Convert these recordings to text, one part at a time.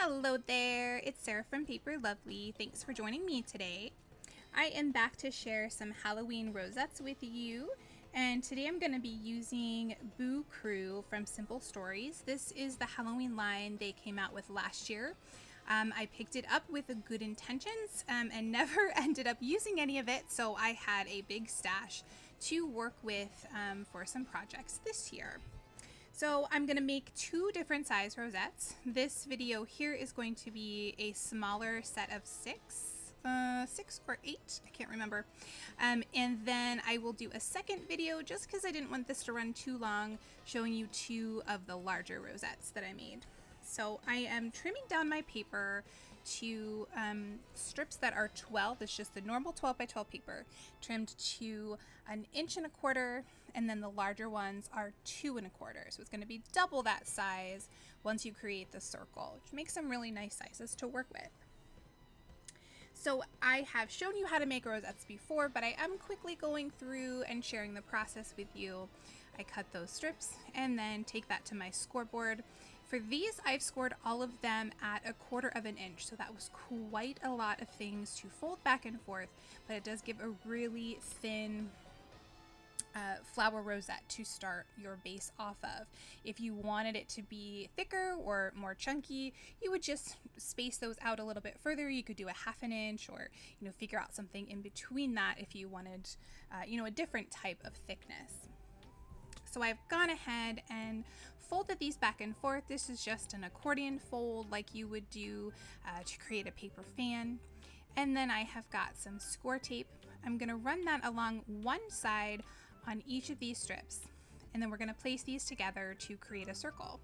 Hello there, it's Sarah from Paper Lovely. Thanks for joining me today. I am back to share some Halloween rosettes with you, and today I'm going to be using Boo Crew from Simple Stories. This is the Halloween line they came out with last year. I picked it up with good intentions and never ended up using any of it, so I had a big stash to work with for some projects this year. So I'm going to make two different size rosettes. This video here is going to be a smaller set of six or eight, I can't remember. And then I will do a second video just because I didn't want this to run too long, showing you two of the larger rosettes that I made. So I am trimming down my paper to strips that are 12. It's just the normal 12 by 12 paper, trimmed to 1.25 inches, and then the larger ones are 2 1/4. So it's going to be double that size once you create the circle, which makes some really nice sizes to work with. So I have shown you how to make rosettes before, but I am quickly going through and sharing the process with you. I cut those strips and then take that to my scoreboard. For these, I've scored all of them at 1/4 inch, so that was quite a lot of things to fold back and forth, but it does give a really thin flower rosette to start your base off of. If you wanted it to be thicker or more chunky, you would just space those out a little bit further. You could do 1/2 inch, or figure out something in between that if you wanted a different type of thickness. So I've gone ahead and folded these back and forth. This is just an accordion fold like you would do to create a paper fan. And then I have got some Scor-Tape. I'm going to run that along one side on each of these strips, and then we're going to place these together to create a circle.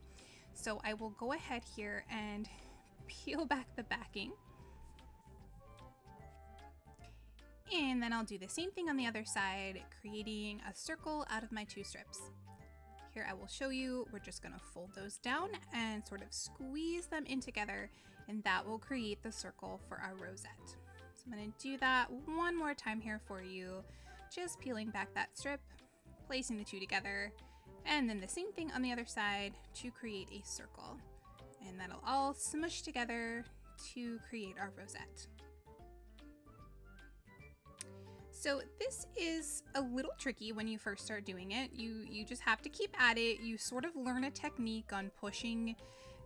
So I will go ahead here and peel back the backing, and then I'll do the same thing on the other side, creating a circle out of my two strips. Here I will show you, we're just going to fold those down and sort of squeeze them in together, and that will create the circle for our rosette. So I'm going to do that one more time here for you, just peeling back that strip, placing the two together, and then the same thing on the other side to create a circle. And that'll all smush together to create our rosette. So this is a little tricky when you first start doing it. You just have to keep at it. You sort of learn a technique on pushing.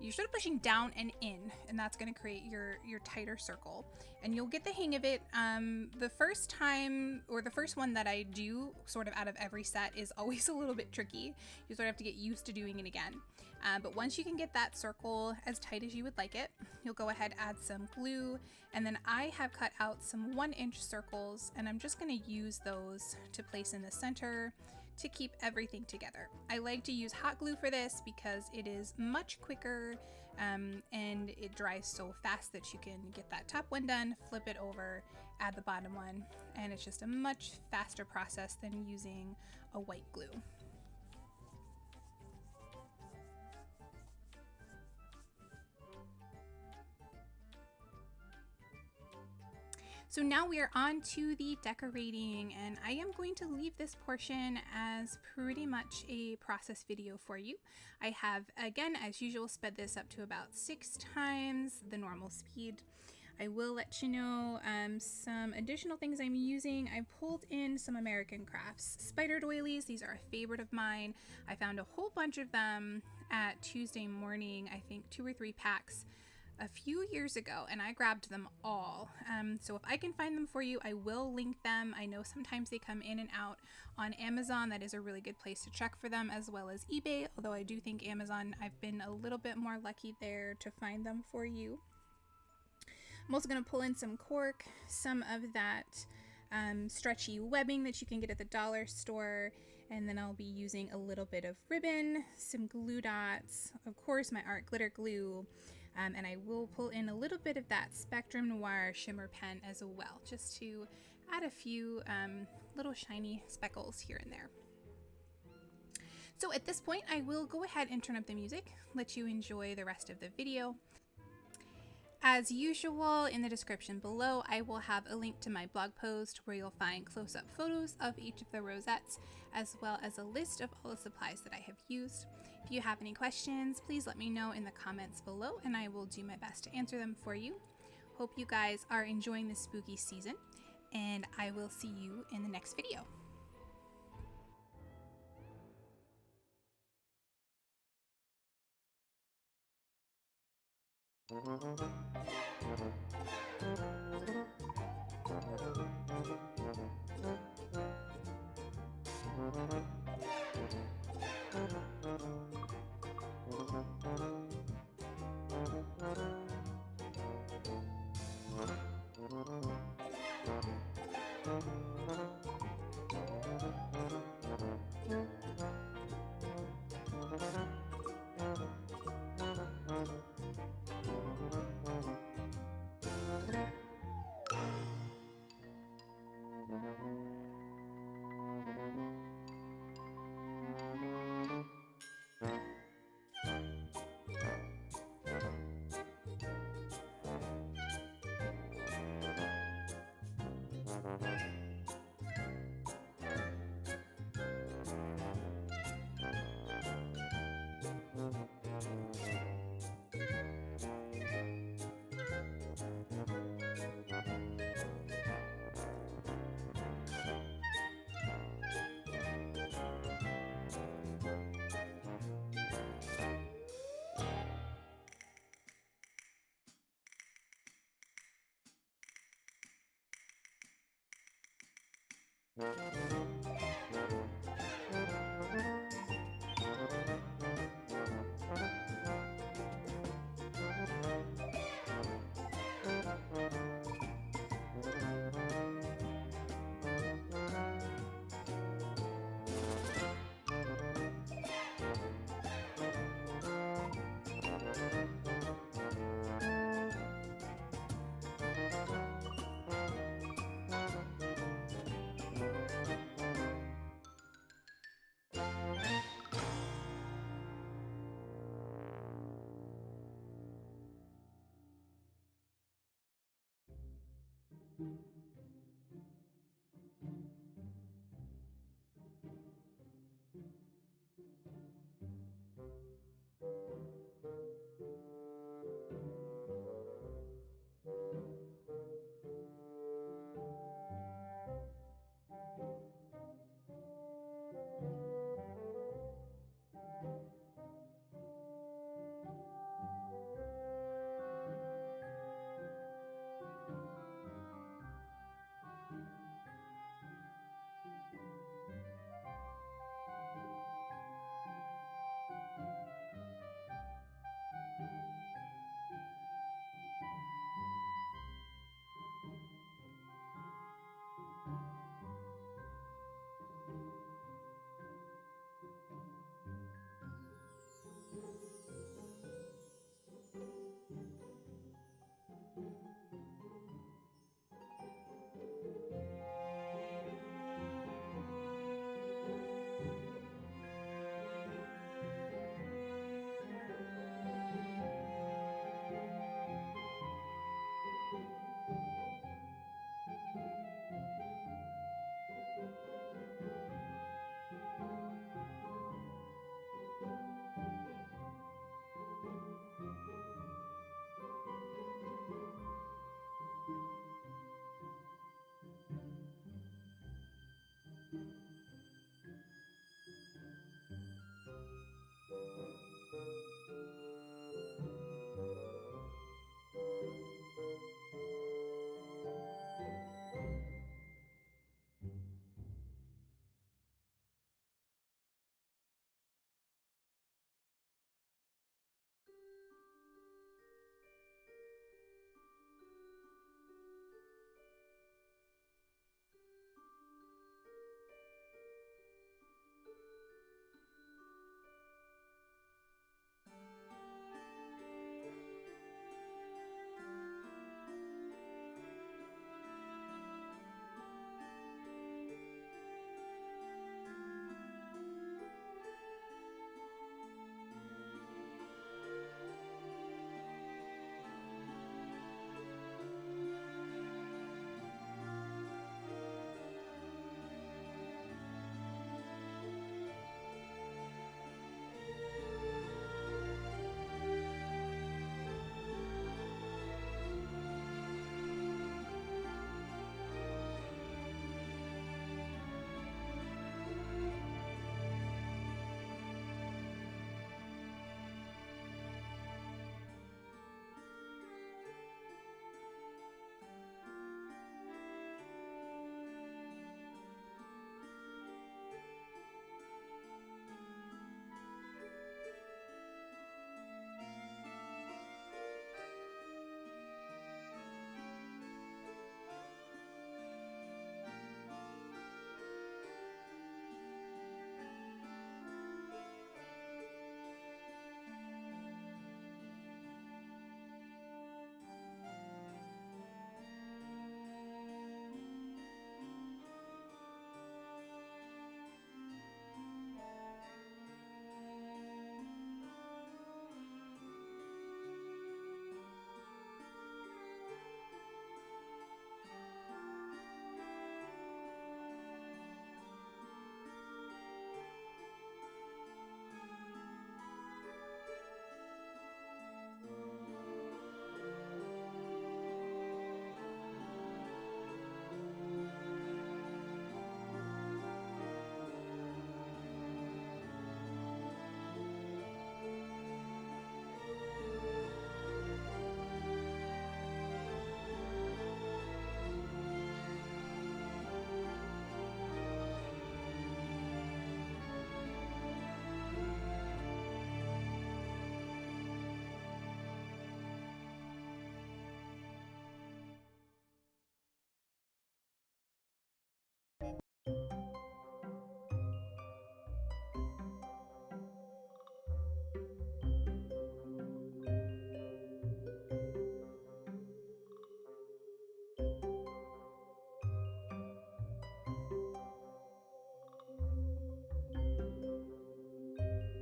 You're sort of pushing down and in, and that's going to create your tighter circle, and you'll get the hang of it. The first time, or the first one that I do sort of out of every set, is always a little bit tricky. You sort of have to get used to doing it again. But once you can get that circle as tight as you would like it, you'll go ahead, add some glue, and then I have cut out some 1-inch circles, and I'm just going to use those to place in the center to keep everything together. I like to use hot glue for this because it is much quicker and it dries so fast that you can get that top one done, flip it over, add the bottom one, and it's just a much faster process than using a white glue. So now we are on to the decorating, and I am going to leave this portion as pretty much a process video for you. I have, again, as usual, sped this up to about 6 times the normal speed. I will let you know some additional things I'm using. I pulled in some American Crafts spider doilies. These are a favorite of mine. I found a whole bunch of them at Tuesday Morning, I think 2 or 3 packs a few years ago, and I grabbed them all. So if I can find them for you, I will link them. I know sometimes they come in and out on Amazon. That is a really good place to check for them, as well as eBay, although I do think Amazon, I've been a little bit more lucky there to find them for you. I'm also going to pull in some cork, some of that stretchy webbing that you can get at the dollar store, and then I'll be using a little bit of ribbon, some glue dots, of course my art glitter glue, and I will pull in a little bit of that Spectrum Noir shimmer pen as well, just to add a few little shiny speckles here and there. So at this point, I will go ahead and turn up the music, let you enjoy the rest of the video. As usual, in the description below, I will have a link to my blog post where you'll find close-up photos of each of the rosettes, as well as a list of all the supplies that I have used. If you have any questions, please let me know in the comments below and I will do my best to answer them for you. Hope you guys are enjoying the spooky season, and I will see you in the next video.